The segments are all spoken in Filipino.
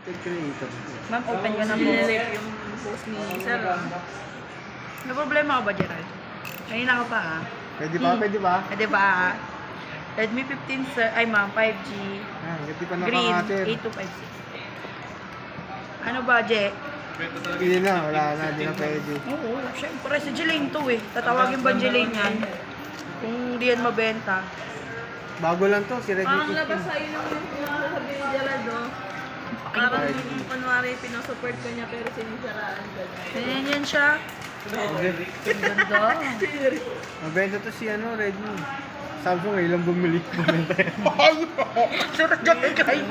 Content creator. Ma'am, open ka na po. Nililip yung post ni Sir. May problema ka ba, Gerald? Kanina ka pa, ha? Pwede ba? Pwede ba? Pwede ba, ha? Redmi 15, sir. Ay, ma'am, 5G. Hindi pa Green, nakakater. 8256. Ano ba, Je? Hindi na, wala na, hindi na pwede. Oo, syempre, si Jelaine to eh. Tatawagin ba Jelaine yan? Kung hindi yan mabenta. Bago lang to, si Redmi Parang labas 15. sa'yo nung sabi ni Geraldo. Parang kunwari pinusupport ko niya pero sinisiraan ko. Ganyan yan siya. Ganda. Mabenta to si Redmi. Samsung ngayon lang bumili. Sarap dyan kayo.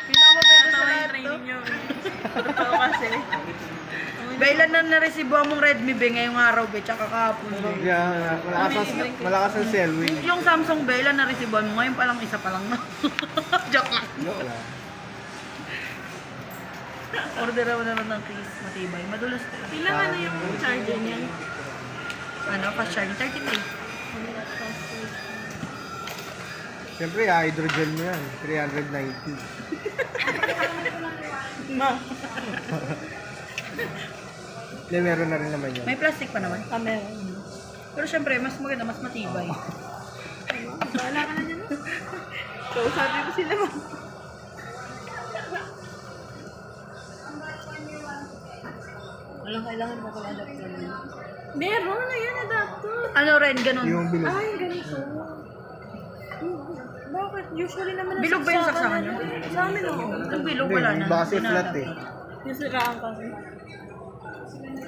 Pinakamabenta sa lahat to. Training niyo. Totoo kasi. Bailan na naresibo mong Redmi be ngayong araw be, tsaka kahapon be. Yeah, malakas ang selling. Yung Samsung be, ilan naresibo mo? Ngayon pa lang, isa pa lang na. Joke lang. Order ako naman ng case, matibay. Madulas to. Ilan ano yung charger niya? Ano, fast charging, 33. Siyempre, hydrogen mo yan. 390. Ma. Hindi, meron na rin naman yun. May plastic pa naman. Camera. Pero syempre, mas maganda, mas matibay. Wala ka na dyan. So, sabi ko sila ma. Walang kailangan pa pala adapter mo. Meron na yan, adapter. Ano rin, ganun. Yung bilog. Ay, ganito. Bakit? Usually naman Bilog ba yung saksakan nyo? Sa amin ako. Yung bilog, Hindi, wala na. base Hindi na flat alam. eh. Nasiraan kasi.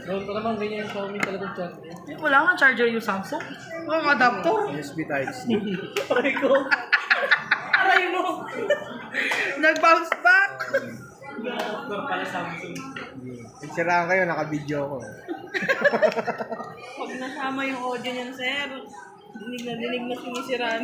Ito naman ganyan yung Xiaomi talagang charger. Wala nga charger yung Samsung. Walang adapter. USB Type-C. Aray ko! Aray mo! Nag-bounce back! Adapter pala Samsung. Nagsiraan kayo, naka-video ko. Pag nasama yung audio niyan, sir, dinig na sinisiraan.